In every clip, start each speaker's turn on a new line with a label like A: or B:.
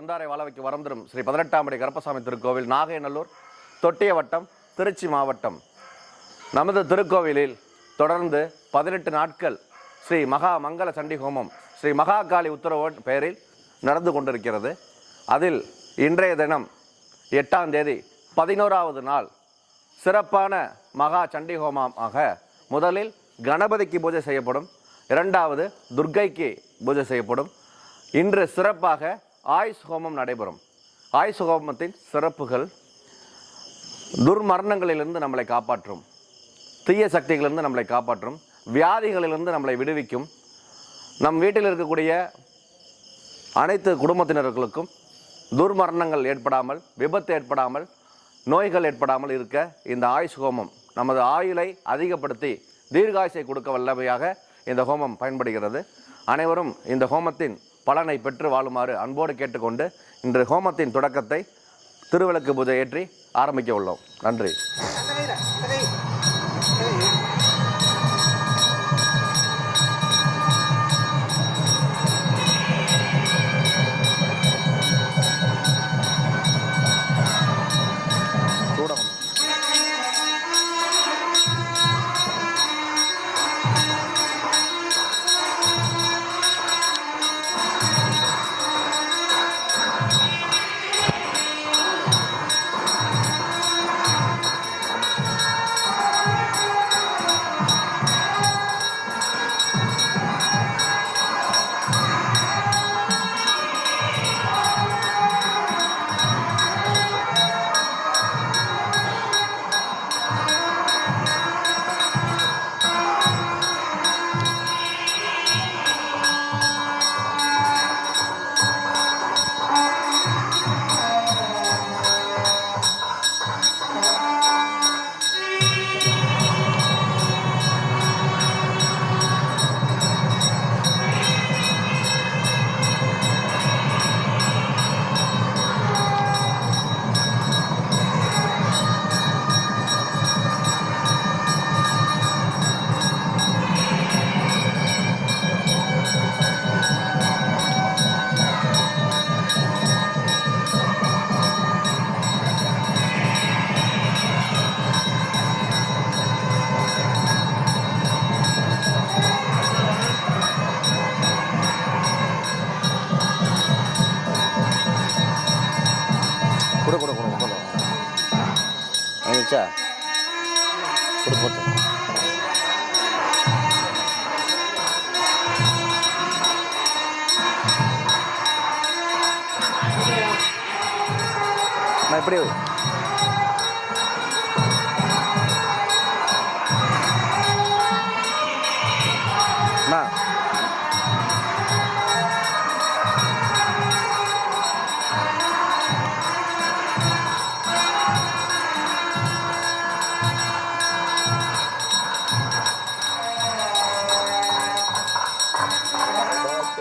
A: வந்தாரை வாழ வைக்க வரம் தரும் ஸ்ரீ 18ஆம் படி கருப்பசாமி திருக்கோவில், நாகைநல்லூர், தொட்டிய வட்டம், திருச்சி மாவட்டம். நமது திருக்கோவிலில் தொடர்ந்து 18 நாட்கள் ஸ்ரீ மகா மங்கள சண்டி ஹோமம் ஸ்ரீ மகாகாளி உத்தரவு பெயரில் நடந்து கொண்டிருக்கிறது. அதில் இன்றைய தினம் 8ஆம் தேதி 11வது நாள் சிறப்பான மகா சண்டி ஹோமமாக முதலில் கணபதிக்கு பூஜை செய்யப்படும், இரண்டாவது துர்க்கைக்கு பூஜை செய்யப்படும். இன்று சிறப்பாக ஆயுஷ் ஹோமம் நடைபெறும். ஆயுஷ் ஹோமத்தின் சிறப்புகள் துர்மரணங்களிலிருந்து நம்மளை காப்பாற்றும், தீய சக்திகளிலிருந்து நம்மளை காப்பாற்றும், வியாதிகளிலிருந்து நம்மளை விடுவிக்கும். நம் வீட்டில் இருக்கக்கூடிய அனைத்து குடும்பத்தினர்களுக்கும் துர்மரணங்கள் ஏற்படாமல், விபத்து ஏற்படாமல், நோய்கள் ஏற்படாமல் இருக்க இந்த ஆயுஷ் ஹோமம் நமது ஆயுளை அதிகப்படுத்தி தீர்காயுசை கொடுக்க வல்லமையாக இந்த ஹோமம் பயன்படுகிறது. அனைவரும் இந்த ஹோமத்தின் பலனை பெற்று வாழுமாறு அன்போடு கேட்டுக்கொண்டு இன்று ஹோமத்தின் தொடக்கத்தை திருவிளக்கு பூஜை ஏற்றி ஆரம்பிக்க உள்ளோம். நன்றி. எப்படி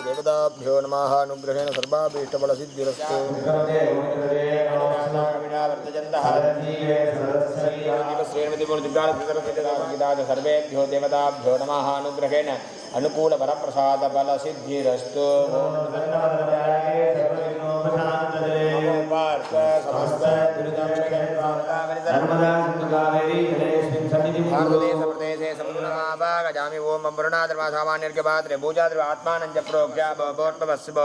B: देवताभ्यो नमः अनुग्रहेण सर्वाभीष्टफलसिद्धिरस्तु सर्वेभ्यो देवताभ्यो नमः अनुग्रहेण अनुकूलवरप्रसादफलसिद्धिरस्तु गजामि ओम वरुणाद्रवा सामान्यर्घ्य पात्रे भूजाद्रवा आत्मानं च प्रोक्ष्य भवोत्पवस्व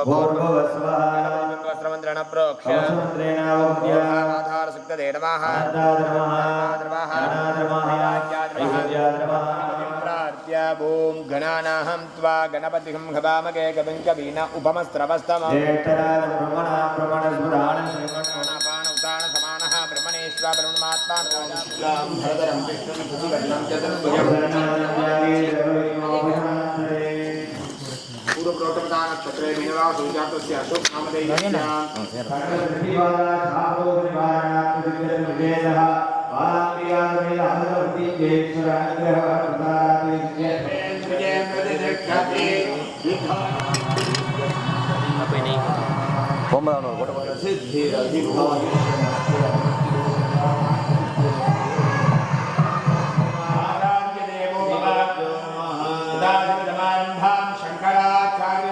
B: वस्त्रमन्त्रेण प्रोक्ष्य आधार सुक्तदे नमः प्रार्थ्य ओम गणानाहं त्वा गणपतिं खभामगे कविं कवीना उपमस्त्रवस्तमं ब्रह्मणेश्वर ब्रह्मात्मा पूर्वप्रोक्तदान क्षत्रे मीनवा सुजातस्य अशोक शंकराचार्य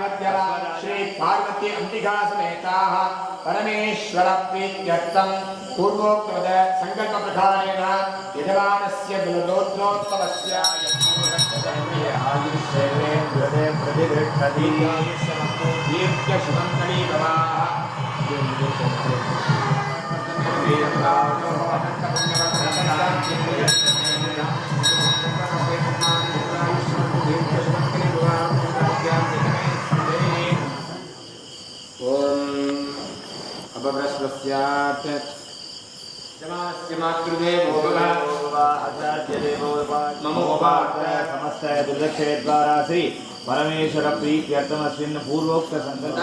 B: श्री पार्वती अंबिका समेता पूर्वोक्तवद संकल्पप्रधानेन यजमानस्य दुर्गोत्रोत्सवस्य आयुष्येन्द्रदे प्रतिगृह्णति दीर्घशुभङ्करी भवाः अपप्रश्वस्यात् जमास्य मातृदेवो ममोपात समस्त दुर्दक्षे द्वारा श्री परमेश्वर प्रीत्यर्थमस्मिन् पूर्वोक्त संकल्प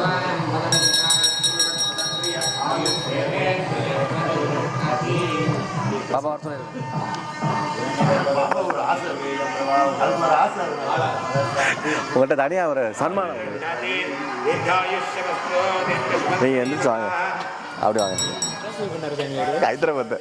A: உங்கள்கிட்ட தனியாக ஒரு சன்மானம் நீங்கள் எந்திரிச்சு வாங்க அப்படி வாங்க ஹைதராபாத்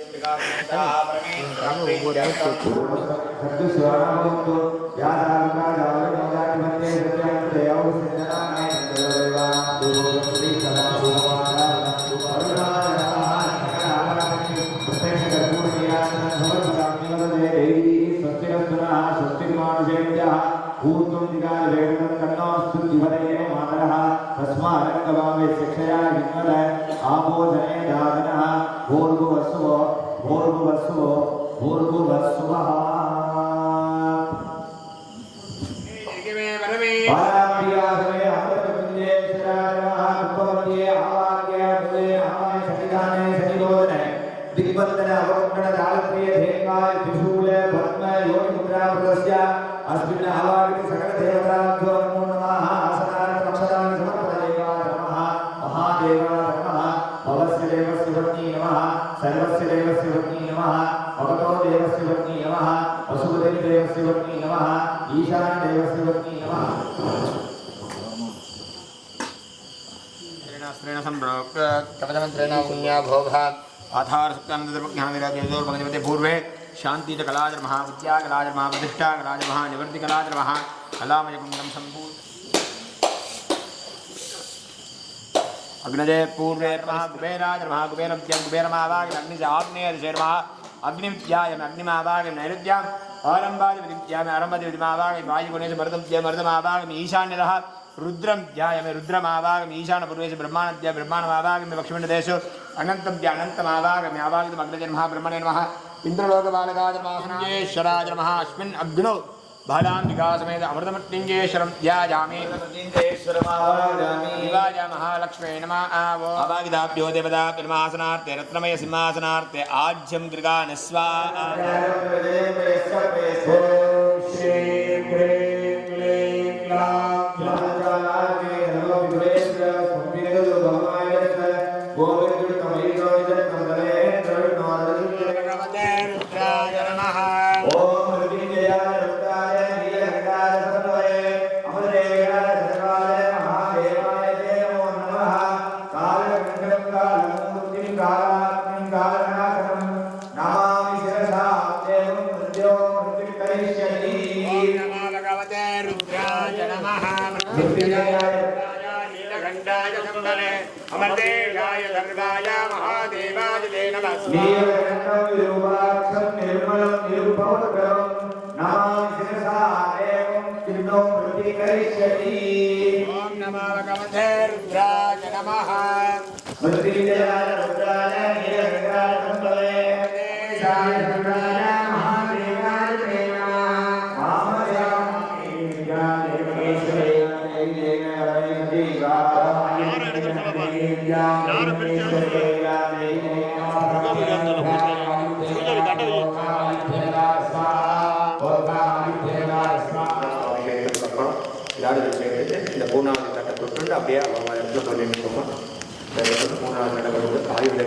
B: पूर्वे शांति कलाधर्मः विद्या कलाधर्मः प्रतिष्ठा कलाधर्मः निवृत्ति कलाधर्मः कलामय कुंडम संपूर्ण अग्नजे पूर्वे कुबेराधर्मः कुबेरविद्या कुबेरमावाग अग्नि से आग्नेय दिशेर्मः अग्निविद्यायम अग्निमावाग नैरुद्याम आरंभादि विद्याम आरंभादि विद्यामावाग वायुगुणे से मर्दमावाग ईशान्यतः रुद्रम ध्यायामि रुद्रमावागमि ईशान पूर्वेश ब्रह्माणद्या ब्रह्माणमावागमि लक्ष्मणदेशो अनन्तद्या अनन्तमावागमि आवागितम् अग्नजे नमः ब्रह्मणे नमः इन्द्रलोकबालकाय नमः सुञ्जेश्वराय नमः अस्मिन् अग्नौ बालाम्बिकासमेत अमृतमृत्युञ्जेश्वरं ध्यायामि शिवाय महालक्ष्मे नमः अवागिताभ्यो देवता कर्मासनार्थे रत्नमय सिंहासनार्थे आज्यं गृगान स्वाहा अमरदेशाय सर्वाय महादेवाय ते नमः नीलकण्ठं विरूपाक्षं निर्मलं निरुपमकरं नमामि शिरसा एवं चिन्नं प्रतिकरिष्यति ॐ नमो भगवते रुद्राय नमः मृत्युञ्जयाय रुद्राय नीलकण्ठाय संभवे देशाय सर्वाय महादेवाय ते नमः मामयामि देवकेश्वरे இந்த பூர்ணாவதி தட்டை தொட்டு அப்படியே அவங்க இடத்துல போய் நினைக்கோமா பூர்ணாவதி தட்டை ஆயுள்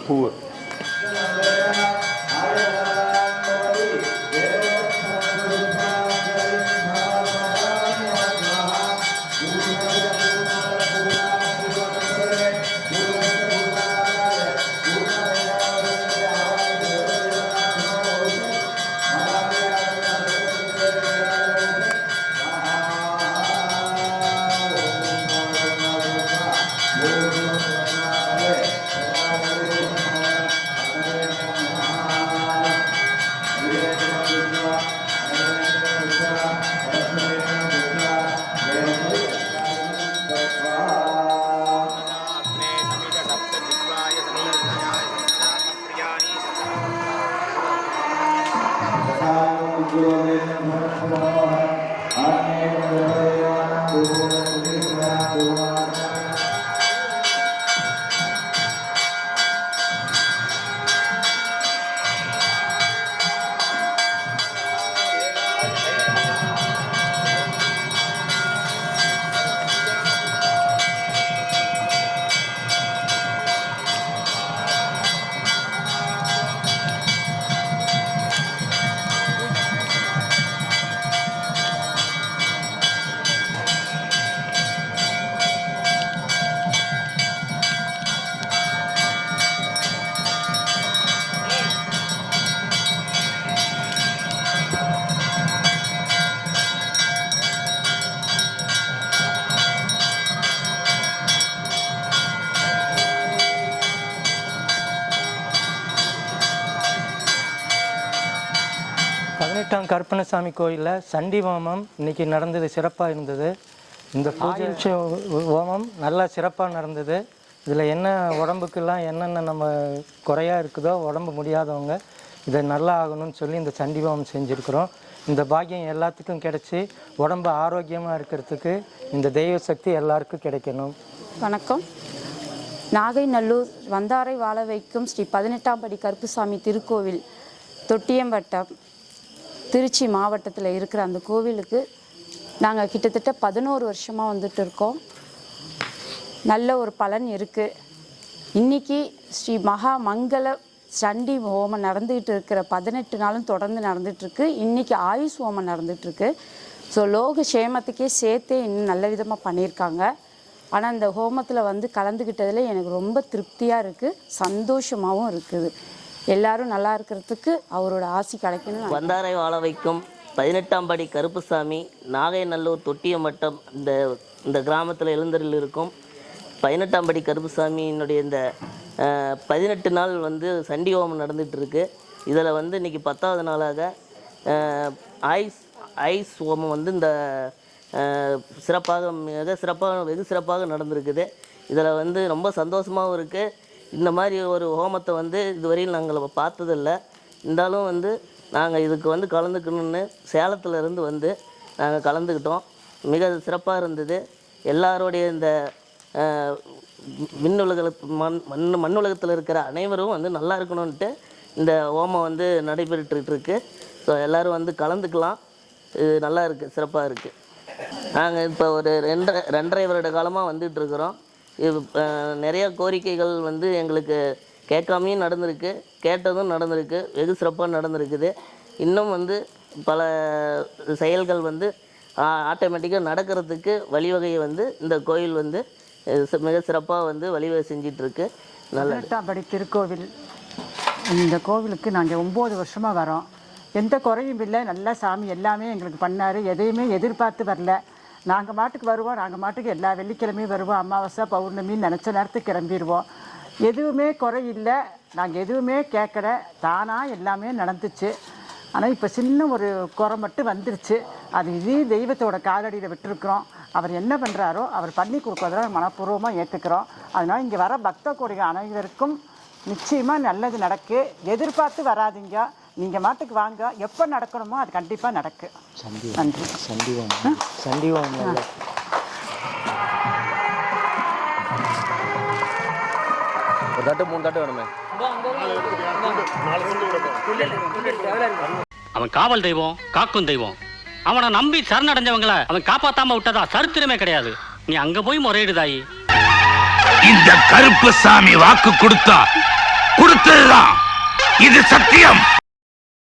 A: பூ
C: பதினெட்டாம் கருப்பணசாமி கோயிலில் சண்டி ஹோமம் இன்னைக்கு நடந்தது, சிறப்பாக இருந்தது. இந்த பூஜை ஹோமம் நல்லா சிறப்பாக நடந்தது. இதில் என்ன உடம்புக்கெல்லாம் என்னென்ன நம்ம குறையாக இருக்குதோ, உடம்பு முடியாதவங்க இதை நல்லா ஆகணும்னு சொல்லி இந்த சண்டி ஹோமம் செஞ்சுருக்குறோம். இந்த பாக்கியம் எல்லாத்துக்கும் கிடைச்சி உடம்பு ஆரோக்கியமாக இருக்கிறதுக்கு இந்த தெய்வ சக்தி எல்லாருக்கும் கிடைக்கணும்.
D: வணக்கம். நாகைநல்லூர் வந்தாரை வாழ வைக்கும் ஸ்ரீ 18ஆம் படி கருப்புசாமி திருக்கோவில் தொட்டியம் வட்டம் திருச்சி மாவட்டத்தில் இருக்கிற அந்த கோவிலுக்கு நாங்கள் கிட்டத்தட்ட 11 வருஷமாக வந்துட்டு இருக்கோம். நல்ல ஒரு பலன் இருக்குது. இன்றைக்கி ஸ்ரீ மகா மங்கள சண்டி ஹோமம் நடந்துகிட்டு இருக்கிற 18 நாளும் தொடர்ந்து நடந்துகிட்ருக்கு. இன்றைக்கி ஆயுஷ் ஹோமம் நடந்துகிட்ருக்கு. ஸோ லோக சேமத்துக்கே சேர்த்தே இன்னும் நல்ல விதமாக பண்ணியிருக்காங்க. ஆனால் இந்த ஹோமத்தில் வந்து கலந்துக்கிட்டதில் எனக்கு ரொம்ப திருப்தியாக இருக்குது, சந்தோஷமாகவும் இருக்குது. எல்லாரும் நல்லா இருக்கிறதுக்கு அவரோட ஆசி கிடைக்கணும்.
E: வந்தாரை வாழ வைக்கும் 18ஆம் படி கருப்புசாமி நாகைநல்லூர் தொட்டியம் வட்டம் இந்த கிராமத்தில் எழுந்தரில் இருக்கும் 18ஆம் படி கருப்புசாமியினுடைய இந்த 18 நாள் வந்து சண்டி ஹோமம் நடந்துகிட்ருக்கு. இதில் வந்து இன்றைக்கி 10வது நாளாக ஐஸ் ஹோமம் வந்து இந்த வெகு சிறப்பாக நடந்திருக்குது. இதில் வந்து ரொம்ப சந்தோஷமாகவும் இருக்குது. இந்த மாதிரி ஒரு ஹோமத்தை வந்து இதுவரையில் நாங்கள் பார்த்ததில்லை. இருந்தாலும் வந்து நாங்கள் இதுக்கு வந்து கலந்துக்கணுன்னு சேலத்தில் வந்து நாங்கள் கலந்துக்கிட்டோம். மிக சிறப்பாக இருந்தது. எல்லாருடைய இந்த மண்ணுலகத்தில் இருக்கிற அனைவரும் வந்து நல்லா இருக்கணும்ன்ட்டு இந்த ஹோமம் வந்து நடைபெற்றுருக்கு. ஸோ எல்லோரும் வந்து கலந்துக்கலாம். இது நல்லா இருக்குது, சிறப்பாக இருக்குது. நாங்கள் இப்போ ஒரு 2.5 வருட காலமாக வந்துகிட்ருக்குறோம். இது நிறையா கோரிக்கைகள் வந்து எங்களுக்கு கேட்காமையும் நடந்திருக்கு, கேட்டதும் நடந்திருக்கு, வெகு சிறப்பாக நடந்திருக்குது. இன்னும் வந்து பல செயல்கள் வந்து ஆட்டோமேட்டிக்காக நடக்கிறதுக்கு வழிவகையை வந்து இந்த கோயில் வந்து மிக சிறப்பாக வந்து வழிவகை செஞ்சிட்ருக்கு. நல்ல
F: 18ஆம் படி திருக்கோவில். இந்த கோவிலுக்கு நாங்கள் 9 வருஷமாக வரோம். எந்த குறையும் இல்லை. நல்லா சாமி எல்லாமே எங்களுக்கு பண்ணார். எதையுமே எதிர்பார்த்து வரல. நாங்கள் மாட்டுக்கு வருவோம். நாங்கள் மாட்டுக்கு எல்லா வெள்ளிக்கிழமையும் வருவோம். அமாவாசை பௌர்ணமின்னு நினச்ச நேரத்துக்கு கிளம்பிடுவோம். எதுவுமே குறை இல்லை. நாங்கள் எதுவுமே கேட்கல. தானாக எல்லாமே நடந்துச்சு. ஆனால் இப்போ சின்ன ஒரு குறை மட்டும் வந்துருச்சு. அது இதே தெய்வத்தோட காலடியில் விட்டுருக்குறோம். அவர் என்ன பண்ணுறாரோ அவர் பண்ணி கொடுக்குறத மனப்பூர்வமாக ஏற்றுக்கிறோம். அதனால் இங்கே வர பக்த கோடிகள் அனைவருக்கும் நிச்சயமாக நல்லது நடக்கு. எதிர்பார்த்து வராதிங்க. நீங்கள் மாட்டுக்கு வாங்க. எப்போ நடக்கணுமோ அது கண்டிப்பாக நடக்கு. நன்றி.
C: சண்டிவம்
A: ஒரு தட்டு 3 தட்டு வேணுமே.
G: அவன் காவல் தெய்வம், காக்கும் தெய்வம். அவனை நம்பி சரணடைஞ்சவங்கள அவன் காப்பாத்தாம விட்டதா சரித்திரமே கிடையாது. நீ அங்க போய் முறையிடுதாயி.
H: இந்த கருப்பு சாமி வாக்கு கொடுத்ததுதான், இது சத்தியம்.